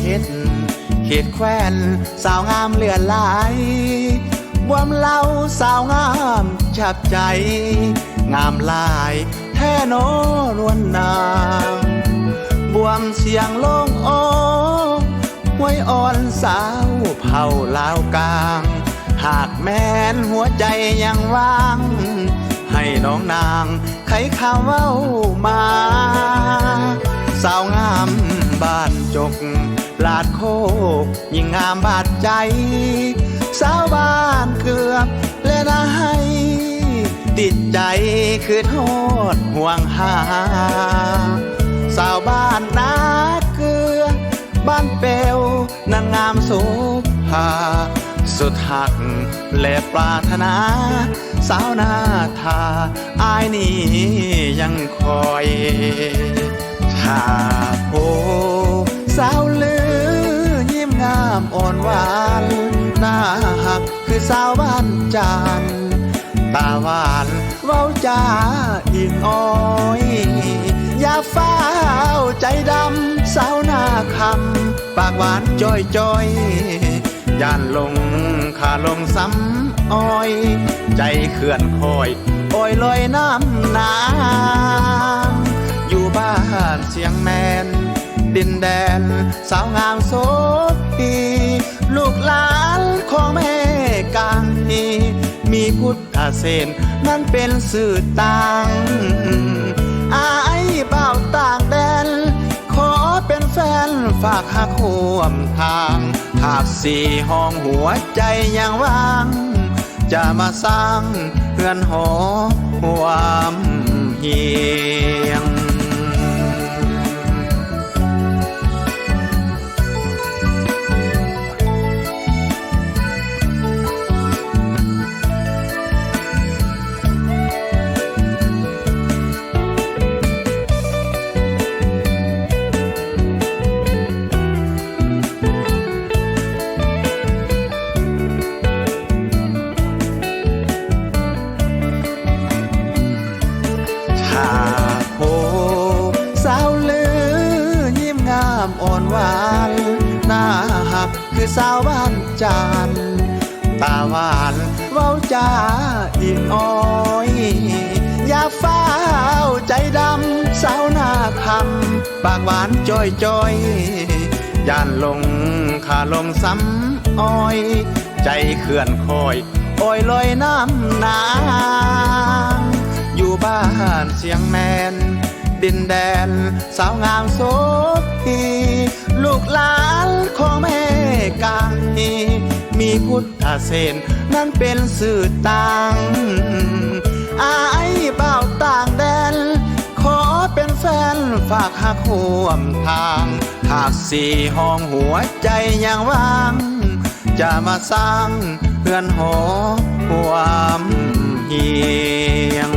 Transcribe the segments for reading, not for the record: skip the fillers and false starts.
ฮ็ดเขตแคว้นสาวงามเลื่อนลายบวมเล่าสาวงามฉับใจงามลายแท้โนนวลนางบวมเสียงโล่งโอ้ห้วยอ่อนสาวเผ่าลาวกลางหากแม้นหัวใจยังว่างให้น้องนางไขข่าวเว้ามาสาวงามบ้านจกลาดโคกยิ่งงามบาดใจสาวบ้านเกือบและนายติดใจคือโทษห่วงหาสาวบ้านนาเกลือบ้านเปลวนางงามโสภาสุดหักและปรารถนาสาวนาทาอายนี้ยังคอยถ้าโพสาวลือยิ้มงามอ่อนหวานหน้าหักคือสาวบ้านจานตาหวานเว้าจาอิงอ้อยอย่าฟ้าวใจดำสาวหน้าคำปากหวานจ้อยจ้อยย่านลงขาลงซ้ำอ้อยใจเขื่อนคอยโอยลอยน้ำน้ำอยู่บ้านเสียงแมนดินแดนสาวงามโสพีลูกหลานของแม่กางมีพุทธเสนนั่นเป็นสื่อต่างอายเบ่าวต่างแดนขอเป็นแฟนฝากหักห่วมทางหากสี่ห้องหัวใจยังว่างจะมาสร้างเรือนหอความเฮียงอ่อนหวานหน้าหักคือสาวบ้านจานตาหวานเว้าจาอิงอ้อยอย่าฟ้าวใจดำสาวหน้าคำปากหวานจ้อยจ้อยย่านลงขาลงซ้ำอ้อยใจเขื่อนคอยโอยลอยน้ำนางอยู่บ้านเสียงแมนดินแดนสาวงามโสพีลูกหลานของแม่กางมีพุทธเสนนั่นเป็นสื่อต่างอายเบ่าวต่างแดนขอเป็นแฟนฝากหักห่วมทางหากสี่ห้องหัวใจยังว่างจะมาสร้างเรือนหอความเฮียง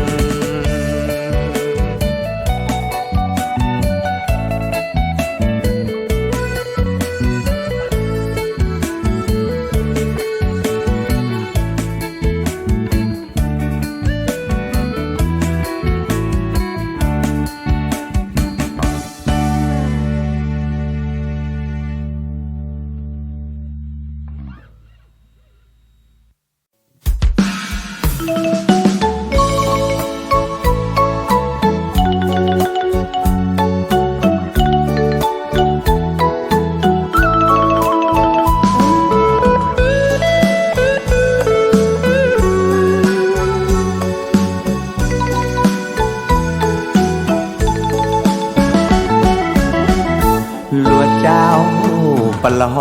ปลอ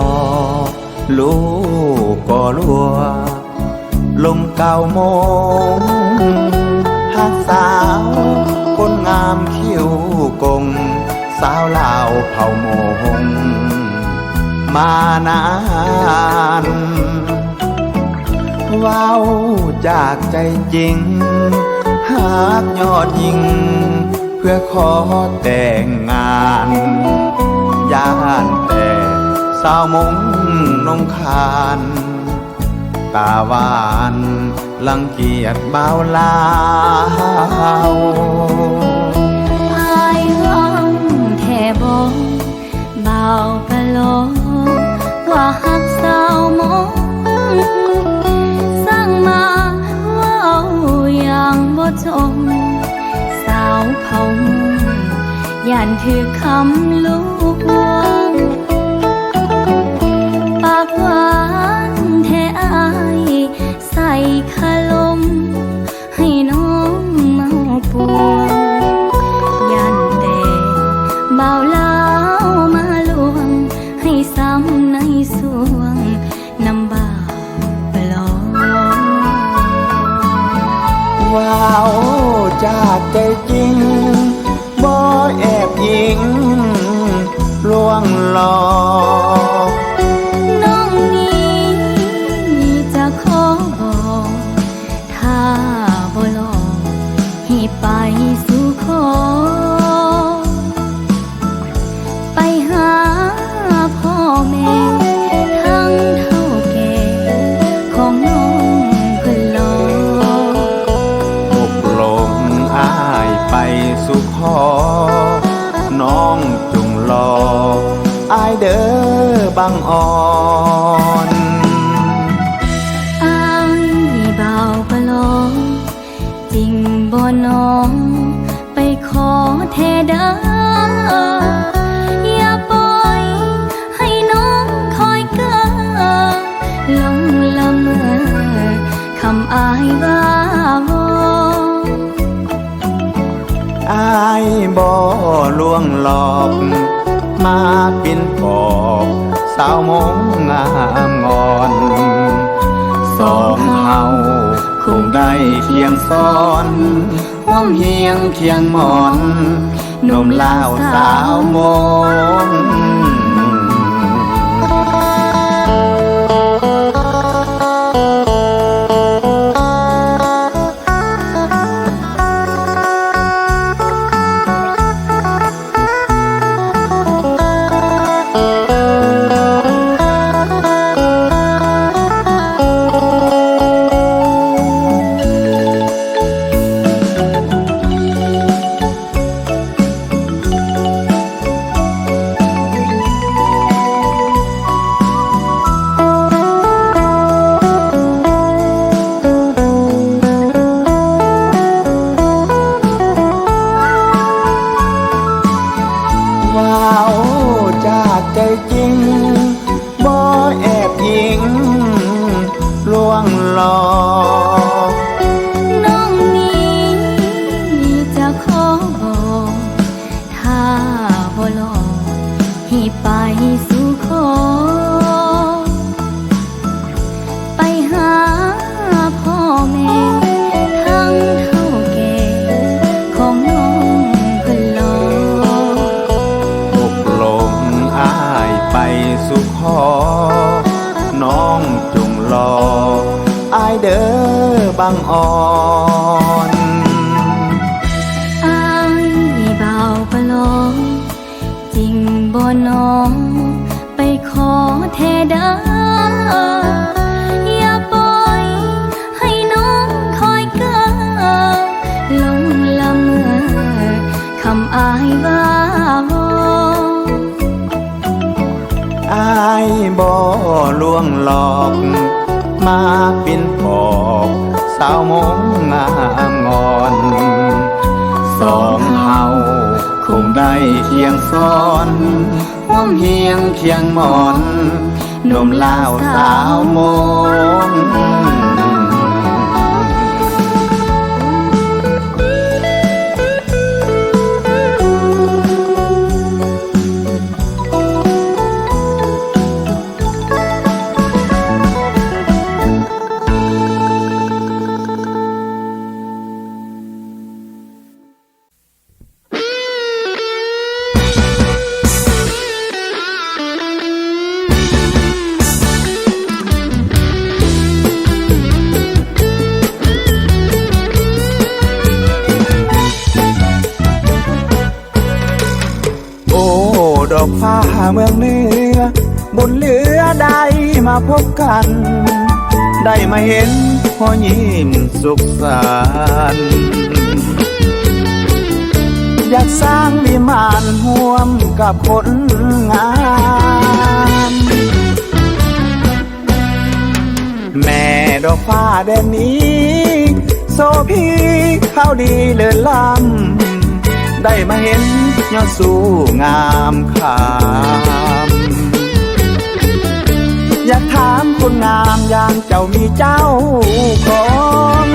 ลูกก็ลัวลมเก่าโมงหักสาวคนงามคิ้วกงสาวลาวเผ่าโมงมานานว้าวจากใจจริงหากยอดยิงเพื่อขอแต่งงานย่านแต่สาวมงนงคานตาหวานลังเกียจเบาลาวอายห้องแท่บงเบาปะโล ว่าหักสาวมองสร้างมาเว้าอย่างบ่จงสาวเผาย่านถือคำลวงปากหวานแท้อายใส่คาลมให้น้องเมาปวงย่านแต่เบาลาวมาลวงให้ซ้ำในสวงน้ำบ่าวปลอมว้าวจากใจจริงบ่แอบยิงลวงหลอกน้องนี้จะขอบอกถ้าบ่หลอกให้ไปสู่ขอไปหาพ่อแม่ทั้งเฒ่าแก่ของน้องเพิ่นหลอกตกลงอ้ายไปสู่ขอน้องจงรออายเด้อบางอ่อนอายบ่าวปลอมจริงบ่น้องไปขอแท้เด้ออย่าปล่อยให้น้องคอยเก้อหลงละเมอคำอายว่าวอนอายบ่ลวงหลอกมาเป็นปอบสาวมงงามงอนสองเฮาคงได้เคียงซ้อนร่วมเฮียงเคียงหมอนหนุ่มลาวสาวมงจากใจจริงบ่แอบยิงลวงหลอกน้องนี้จะขอบอกถ้าบ่หลอกให้ไปสู่ขอไปหาพ่อแม่ทั้งเฒ่าแก่ของน้องเพิ่นหลอกตกลงอ้ายไปสู่ขอน้องจงรออายเด้อบางอ่อนอายบ่าวปลอมจริงบ่น้องไปขอแท้เด้ออย่าปล่อยให้น้องคอยเก้อหลงละเมอคำอายว่าวอนอายบ่ลวงหลอกมาเป็นปอบสาวมงงามงอนสองเฮาคงได้เคียงซ้อนร่วมเฮียงเคียงหมอนหนุ่มลาวสาวมงดอกฟ้าเมืองเหนือบุญเหลือได้มาพบกันได้มาเห็นพ่อยิ้มสุขสันต์อยากสร้างวิมานห่วมกับคนงาม ดอกฟ้าแดนนี้โซพีข้าวดีเลิศล้ำได้มาเห็นยอดสู้งามขามอยากถามคนงามอย่างเจ้ามีเจ้าของ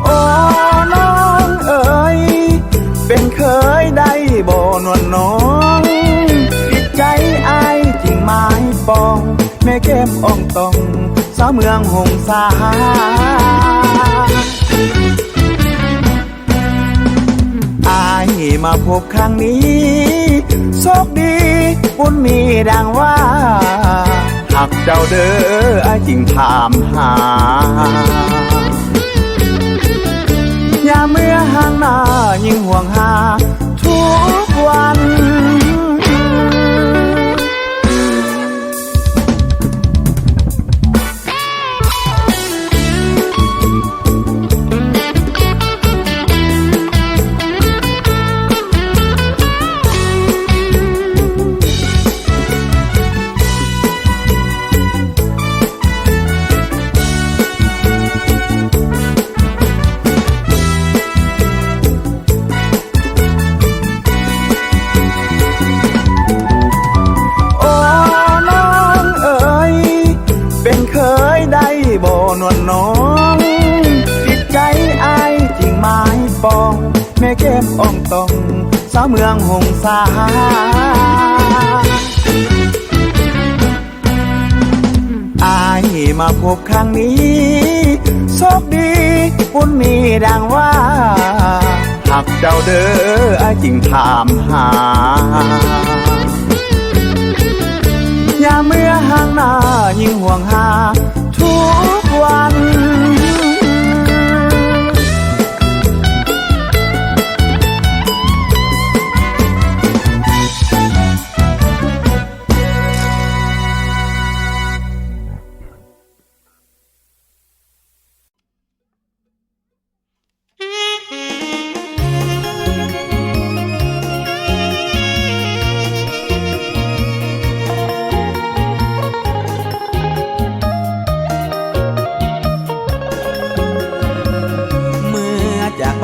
โอ้น้องเอ๋ยเป็นเคยได้บ่นวลน้องจิตใจอายจริงไม้ปองแม่แก้มอ่องตองสาวเมืองหงสาอายมาพบครั้งนี้โชคดีบุญมีดังว่าหักเจ้าเด้ออายจริงถามหายามเมื่อห่างหน้ายิ่งห่วงหาทุกวันบ่นวลน้องจิตใจอายจริงไม้ปองแม่แก้มอ่องตองสาวเมืองหงสาอายมาพบครั้งนี้โชคดีบุญมีดังว่าหักเจ้าเด้ออายจริงถามหายามเมื่อห่างหน้ายิ่งห่วงหาทุกวัน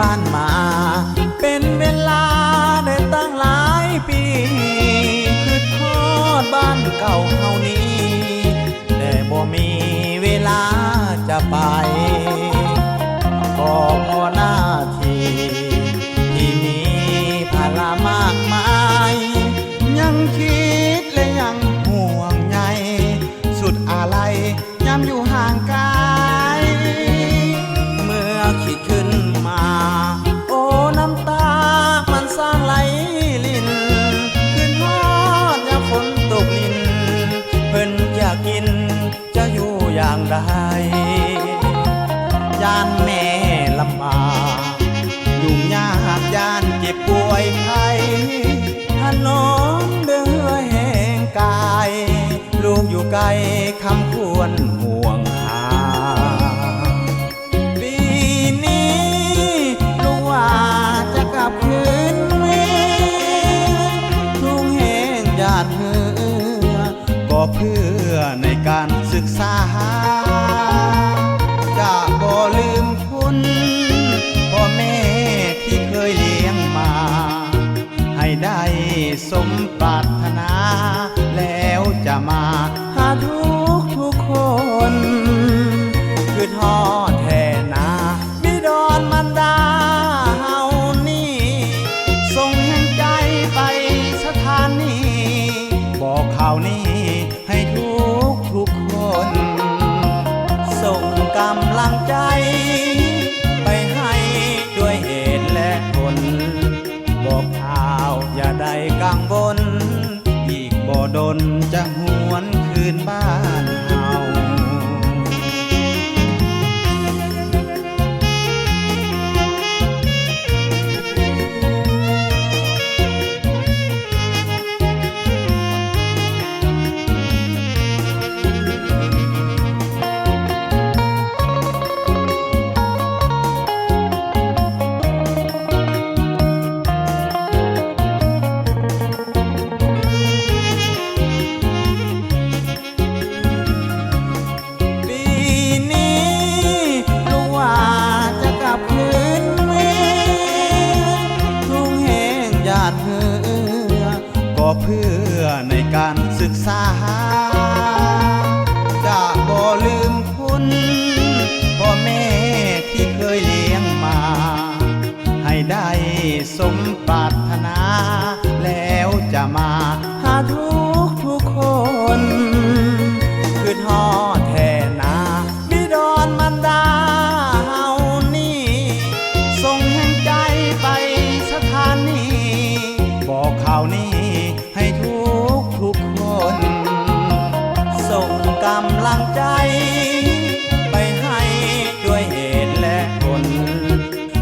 บ้านมาเป็นเวลาได้ตั้งหลายปีคือทอดบ้านเก่าเฮานี้แต่บ่มีเวลาจะไปก็พอหน้าที่ที่มีภาระมากมายยังคิดและยังห่วงใยสุดอะไรย้ำอยู่ห่างไกลเมื่อคิดขึ้นโอ้น้ำตามันสร้างไหลลินขึ้นฮอดยามฝนตกลินเพิ่นอยากกินจะอยู่อย่างใดย่านแม่ลำบากยุ่งยากย่านเจ็บป่วยไข้ถ้าน้องเดือแห้งกายลูกอยู่ไกลคำควรห่วงหาจะกลับคืนเวทุ่งแห้งหยาดเหงื่อก็เพื่อในการศึกษาจะบ่ลืมคุณพ่อแม่ที่เคยเลี้ยงมาให้ได้สมปรารถนาแล้วจะมาหาทุกคนคือทอดแทนนาบิดรมันดาบอกข่าวนี้ให้ทุกคนส่งกำลังใจไปให้ด้วยเหตุและผลบอกข่าวอย่าได้กังวลอีกบ่ดนจะหวนคืนบ้านเฮา เพื่อในการศึกษาจะบ่ลืมคุณพ่อแม่ที่เคยเลี้ยงมาให้ได้สมปรารถนาแล้วจะมาหาทุกคนคือทอดแทนนาบิดรมันดาเฮานี่ส่งแห่งใจไปสถานีบอกข่าวนี้ให้ทุกคนส่งกำลังใจไปให้ด้วยเหตุและผล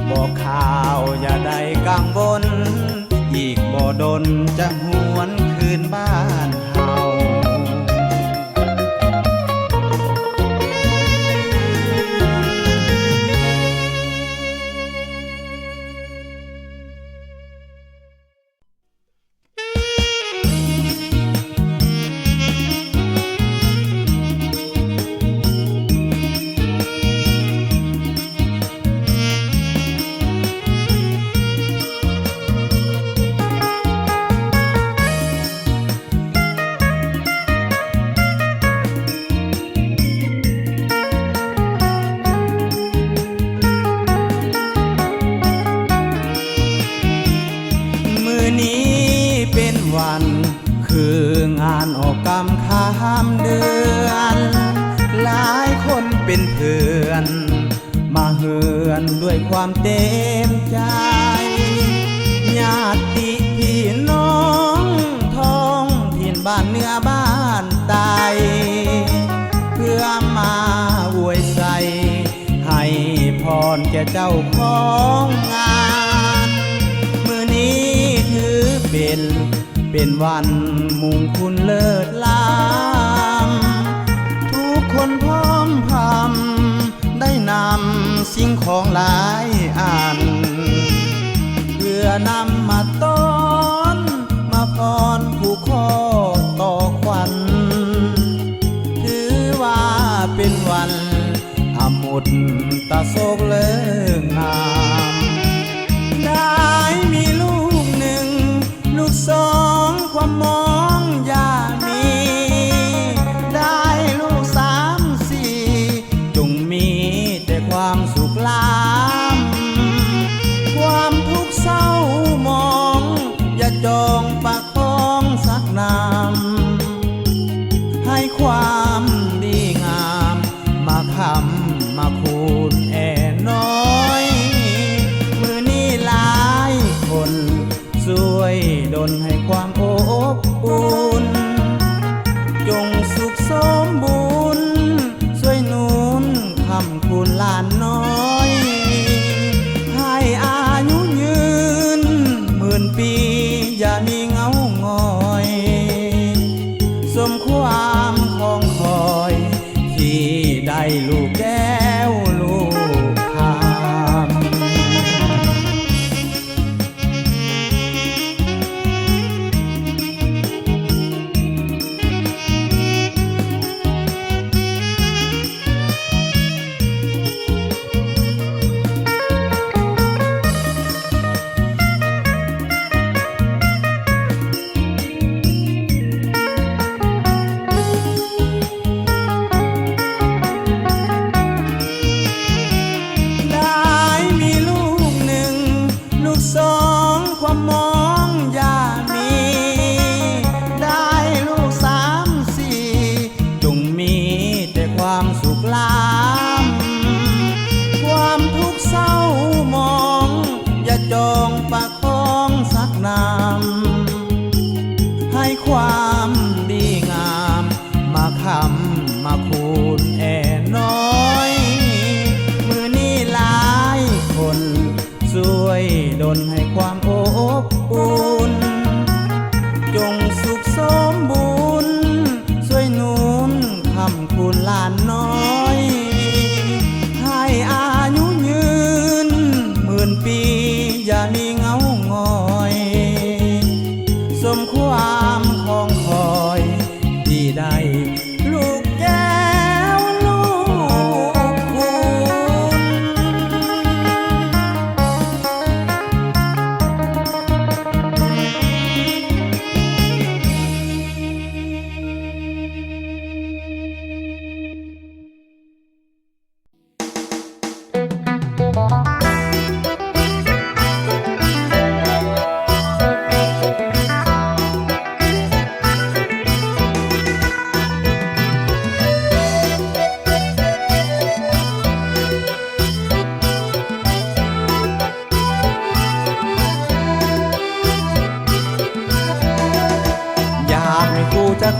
บอกข่าวอย่าได้กังวลอีกบ่ดนจะหวนคืนบ้านเฮาวันคืองานออกกำข้ามเดือนหลายคนเป็นเพื่อนมาเฮือนด้วยความเต็มใจญาติพี่น้องท้องถิ่นบ้านเหนือบ้านใต้เพื่อมาอวยใส่ให้พรแก่เจ้าของงานมื้อนี้ถือเป็นวันมงคลเลิศล้ำทุกคนพร้อมพำได้นำสิ่งของหลายอันเพื่อนำมาต้อนมาพรผู้ขอต่อขวัญถือว่าเป็นวันอมุตตะโศกเลิกงามได้มีลูกหนึ่งลูกสองความมองอย่ามีได้ลูกสามสี่จงมีแต่ความสุขล้ำความทุกข์เศร้ามองอย่าจองประคองสักน้ำให้ความดีงามมาคำมาคูณแอ่น้อยมือนี้หลายคนช่วยดลให้ความอบอุ่นจงสุขสมบูรณ์ช่วยหนุนคำคุณหลานน้อยให้อายุยืนหมื่นปีอย่ามีเงาหงอยสมความคองคอยที่ได้ลูกแก้วลูกคำสองความมองอย่ามีได้ลูกสามสี่จงมีแต่ความสุขล้ำความทุกข์เศร้ามองอย่าจองประคองสักน้ำให้ความดีงามมาคำมาคูณแอ่น้อยมือนี้หลายคนช่วยดลให้ความอบอุ่นจงสุขสมบูรณ์ช่วยหนุนคำคุณหลานน้อยให้อายุยืนหมื่นปีอย่ามีเงาหงอยสมความคองคอยที่ได้ลูกแก้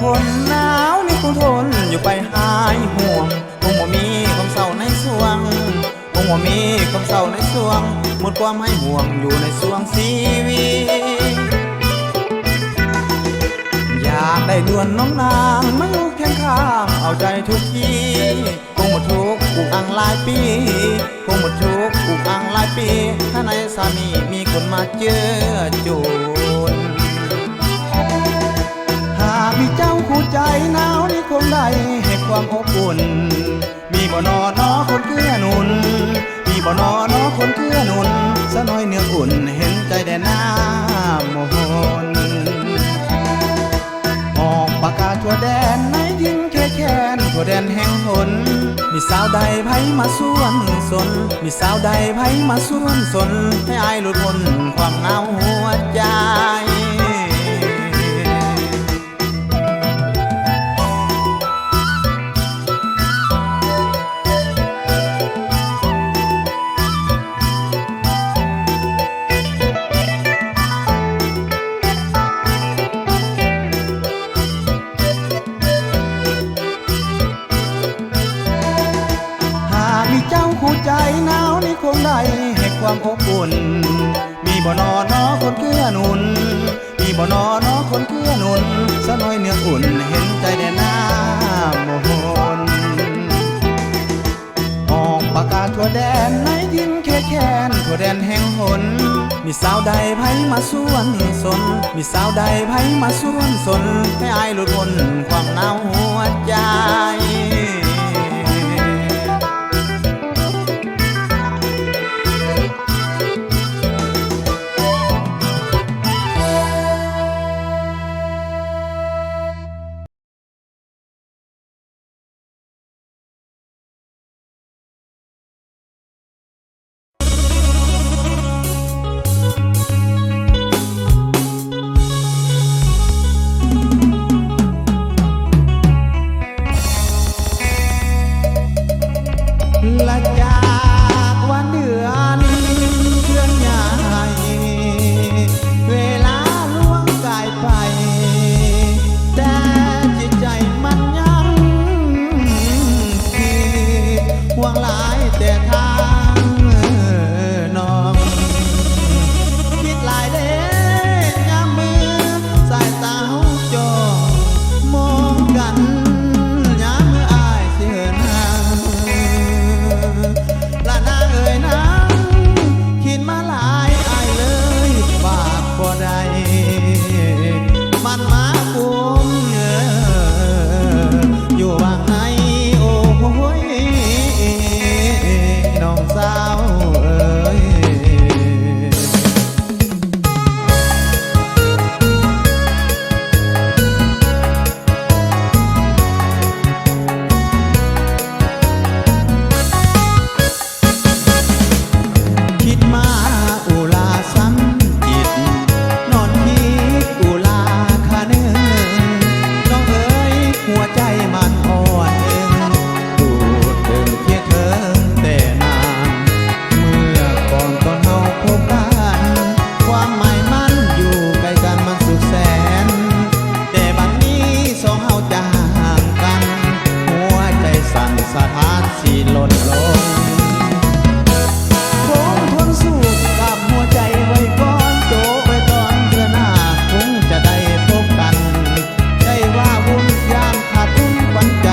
คนหนาวนี่คงทนอยู่ไปหายห่วงคงบ่มีความเศร้าในสวงคงบ่มีความเศร้าในสวงหมดความให้ห่วงอยู่ในสวงชีวิตอยากได้ดวนน้องนางมาอยู่เคียงข้างเอาใจทุกทีคงหมดทุกข์อุกอังหลายปีคงหมดทุกข์อุกอังหลายปีถ้าในสามีมีคนมาเจอจูนหากมีเจ้าคู่ใจหนาวนี่คงได้ให้ความอบอุ่นมีบ่นอนอคนเกื้อหนุนมีบ่นอนอคนเกื้อหนุนสะน้อยเนื้ออุ่นเห็นใจแด่หน้าโมหนออกประกาศทั่วแดนในทิ้งแค่แค้นทั่วแดนแห่งหนมีสาวใดไผมาส่วนสนมีสาวใดไผมาส่วนสนให้อายหลุดพ้นความเหงาหัวใจมีเจ้าคู่ใจหนาวนี่คงได้ให้ความอบอุ่นมีบ่นอนอคนเกื้อหนุนมีบ่นอนอคนเกื้อหนุนสะน้อยเนื้ออุ่นเห็นใจแด่หน้าโมหนออกประกาศทั่วแดนในทิ้งแค่แค้นทั่วแดนแห่งหนมีสาวใดไผมาส่วนสนมีสาวใดไผมาส่วนสนให้อายหลุดพ้นความเหงาหัวใจและจากวันเดือนเคลื่อนย้ายเวลาล่วงกายไปแต่จิตใจมันยังคิดห่วงหลายแต่ทางน้องคิดหลายเด้ยามมือสายตาเขาจ้องมองกันยามมืออายเสื่อหน้าละนางเอ่ยนางคิดมาหลายอายเลยฝากบ่ได้มันมากุมอยู่ว่างในโอ้โหน้องสาวเอ่ยคิดมาอุลาซ้ำจิตนอนคิดอุลาคาเนื้อน้องเอ๋ยหัวใจมันอ่อนเองดูดเดิมเคียเธอแต่นานเมื่อก่อนตอนเฮาพบกันความหมายมันอยู่ใกล้กันมันสุขแสนแต่บัดนี้สองเฮาจางกันหัวใจสั่นสะท้านสิหล่นลงคงทนสู้กับหัวใจไว้ก่อนโจไว้ตอนเดือนหน้าคงจะได้พบกันได้ว่าวุ่นยามขาดทุนขวัญใจ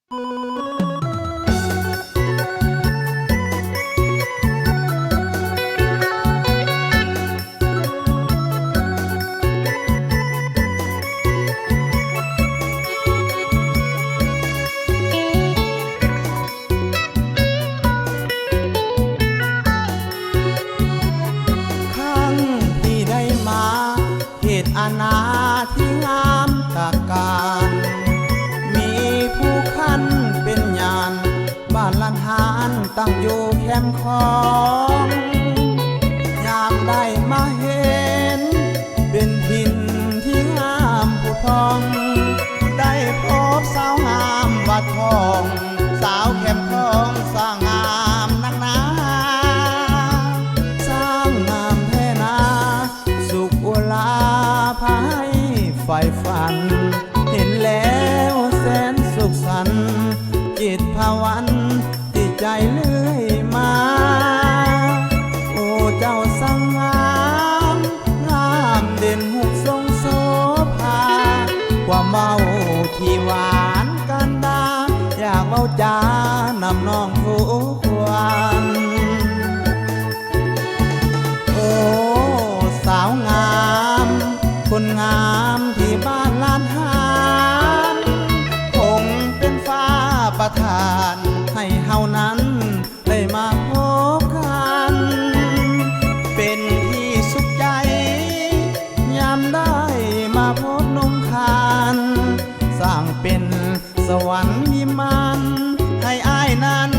ครั้งที่ได้มาเหตุอาณาที่งามตระการมีผู้คันเป็นญาณบ้านลันหานตั้งอยู่แคมป์ของยามได้มาเห็นเป็นถิ่นที่งามผุพองได้พบสาวงามวัดทองสาวแคมป์ของสร้างงามนักหนา สร้างงามแท่นาสุขอุลาภายไฟฝัน เห็นแล้วแสนสุขสันต์จิตภาวันติดใจเลื่อยมา โอ้เจ้าสังงามงามเด่นหุบทรงโสภาความเมาที่หวานกันดาอยากเมาจานำน้องทุกวัน โอ้สาวงามคนงามที่บ้านลานหานคงเป็นฟ้าประทานให้เฮานั้นได้มาพบกัน เป็นที่สุขใจยามได้มาพบนมคานสร้างเป็นสวรรค์วิมานให้อ้ายนั้น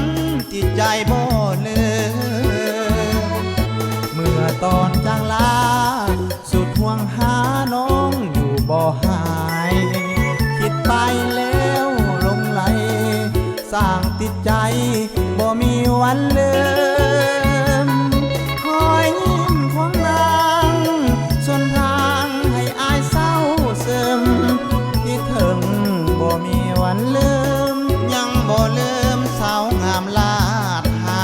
จิตใจบ่เลือ เมื่อตอนจางลาสุดห่วงหาน้องอยู่บ่หาย คิดไปแล้วหลงไหลสร้างติดใจบ่มีวันลืมคอยยิ้มของนางส่วนทางให้อายเศร้าซึมคิดถึงบ่มีวันลืมยังบ่ลืมสาวงามลาดหา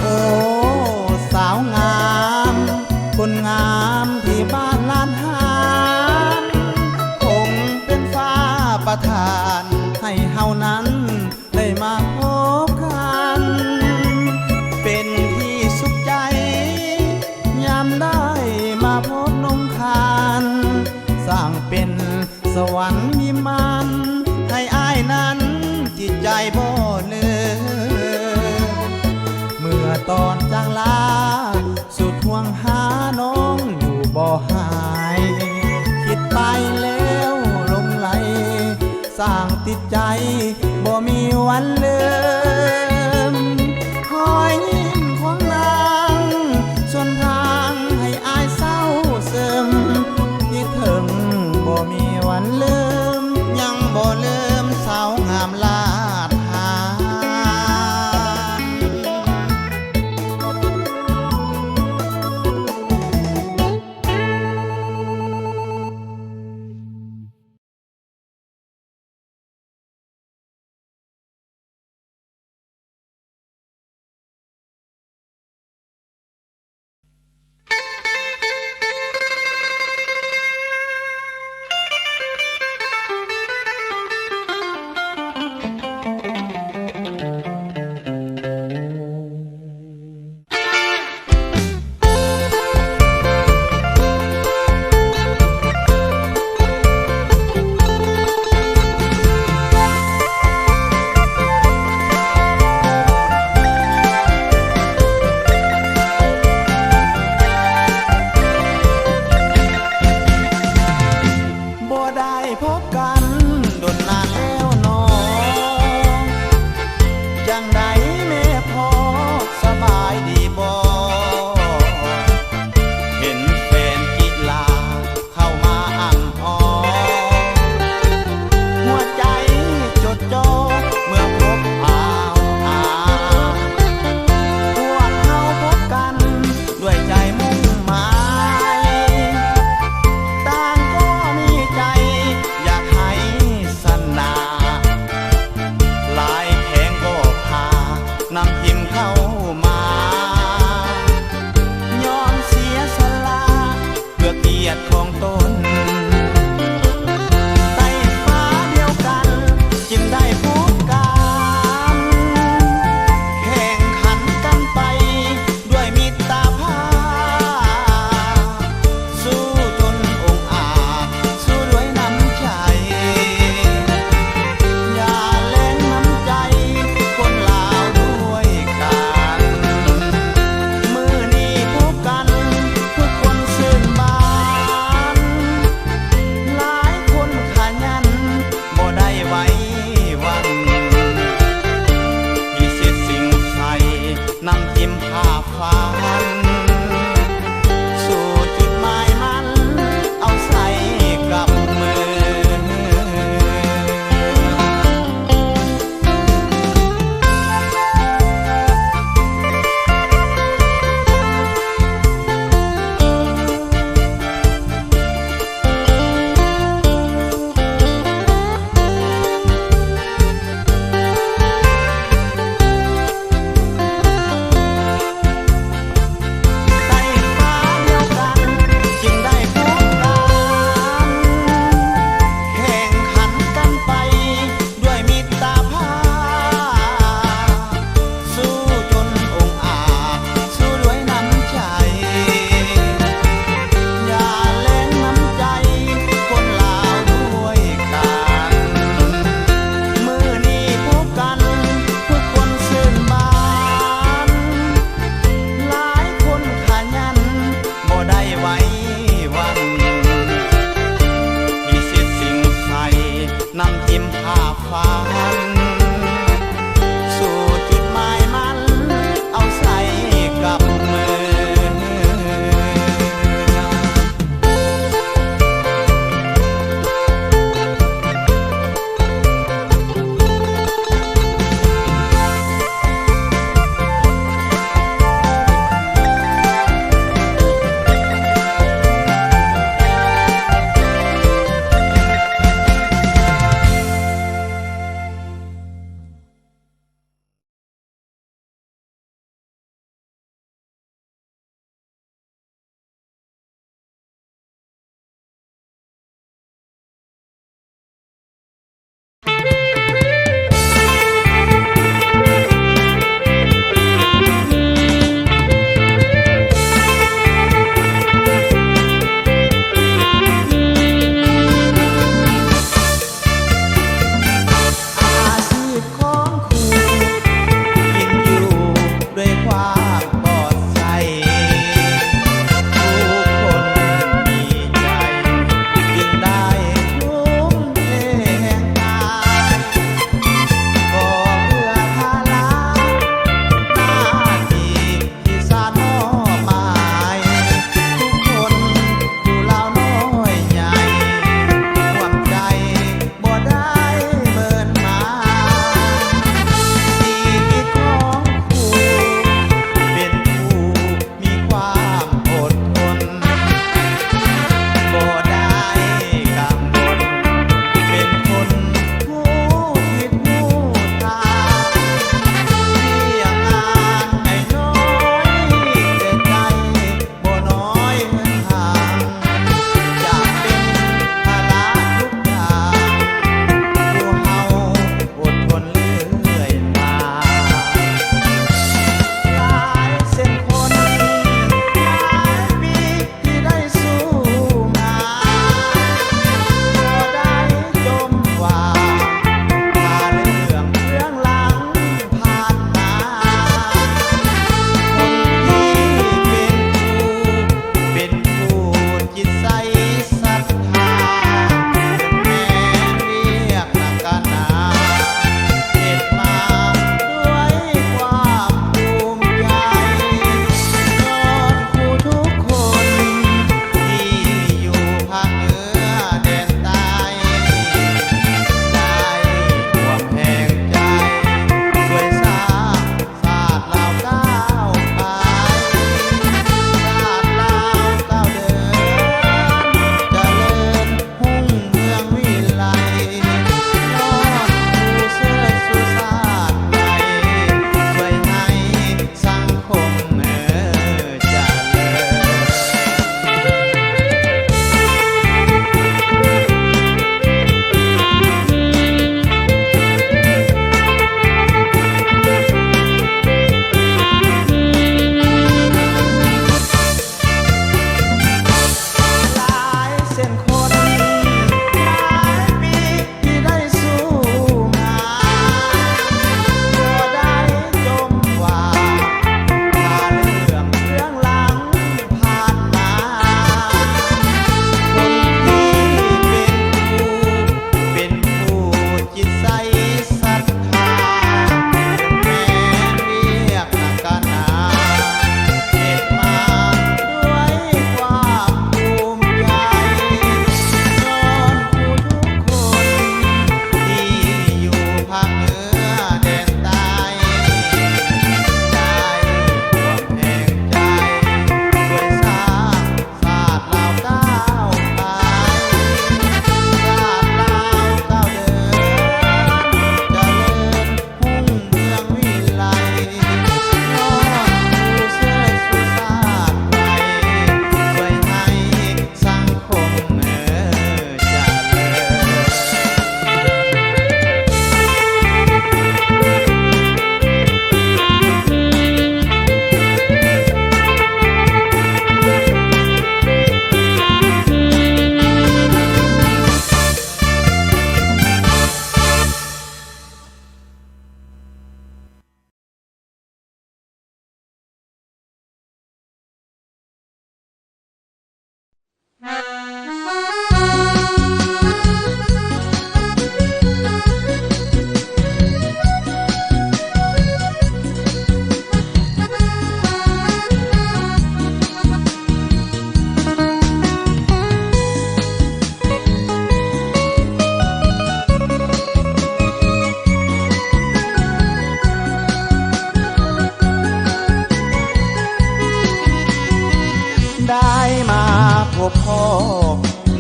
โอ้สาวงามคนงามที่บ้านลานหานคงเป็นฟ้าประทานให้เฮานั้นได้มาพบกัน เป็นที่สุขใจยามได้มาพบนงคานสร้างเป็นสวรรค์วิมานให้อ้ายนั้นจิตใจบ่เลือ เมื่อตอนจางลาสุดห่วงหาน้องอยู่บ่หาย คิดไปแล้วหลงไหลสร้างติดใจบ่มีวันลืมคอยยิ้มของนางส่วนทางให้อายเศร้าซึมคิดถึงบ่มีวันลืมยังบ่ลืมสาวงามลาด ฝันสู่จุดหมายมันเอาใส่กับมือ ค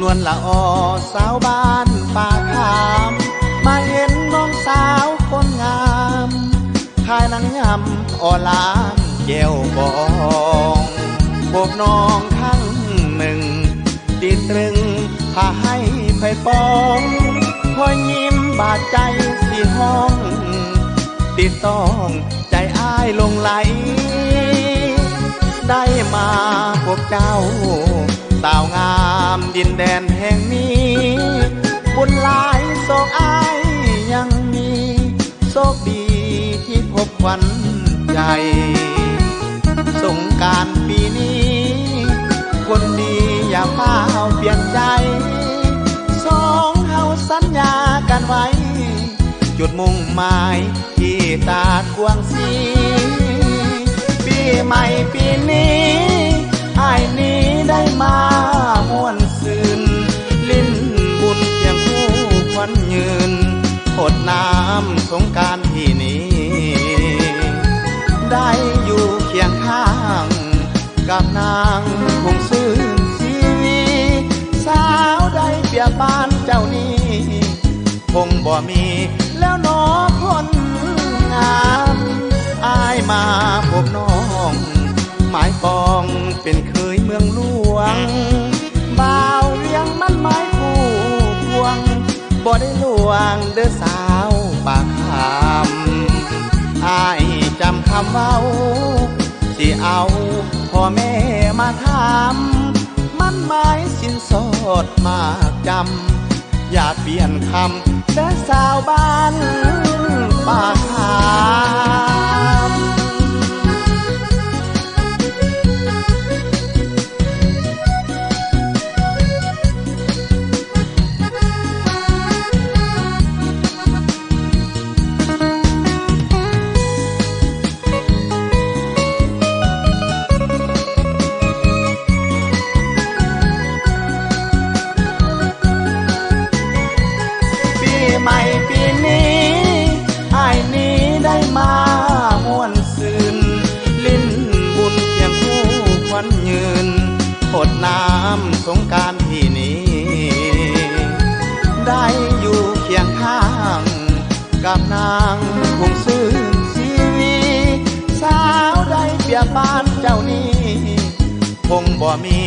วลละออสาวบ้านป่าขามมาเห็นน้องสาวคนงามขายหนังยำออลามแก้วบองโบกน้องข้างหนึ่งติดตรึงพาให้ไฟปองพอยิ้มบาดใจสีห้องติดต้องใจอ้ายลงไหลได้มาพบเจ้าสาวงามดินแดนแห่งนี้บุญหลายโศกอ้ายยังมีโชคดีที่พบขวัญใจสงกรานต์ปีนี้คนดีอย่าเฝ้าเปลี่ยนใจสองเฮาสัญญากันไว้จุดมุ่งหมายที่ตาดกวางสีปีใหม่ปีนี้อ้ายนี้ได้มาม่วนซื่นลิ้นบุญเพียงคู่ควันยืนอดน้ำสงกรานต์ที่นี้ได้อยู่เคียงข้างกับนางคงซื่นสีวีสาวใดเปรียบปานเจ้านี้คงบ่มีแล้วน้อคนงามอ้ายมาพบน้องหมายปองเป็นเคยเมืองหลวงบ่าวเลี้ยงมันหมายคู่พวงบ่ได้ลวงเด้อสาวปากคำอ้ายจำคำเว้าสิเอาพ่อแม่มาถามมันหมายสินสอดมากจำอย่าเปลี่ยนคำแต่สาวบ้านปากคำใหม่ปีนี้อ้ายนี้ได้มาม่วนซื่นลิ้นบุญเพียงคู่ควันยืนอดน้ำสงกรานต์ที่นี้ได้อยู่เคียงข้างกับนางคงซื่นสีวีสาวใดเปรียบปานเจ้านี้คงบ่มี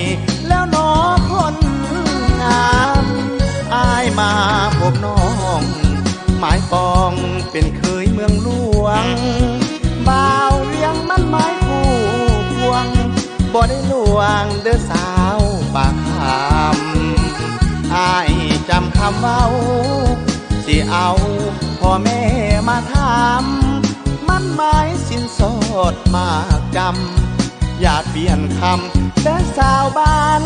แล้วน้อคนงามอ้ายมาพบน้องหมายปองเป็นเคยเมืองหลวงบ่าวเลี้ยงมันหมายคู่พวงบ่ได้ลวงเด้อสาวปากคำอ้ายจำคำเว้าสิเอาพ่อแม่มาถามมันหมายสินสอดมากจำอย่าเปลี่ยนคำแต่สาวบ้าน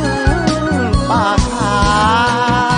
ปากคำ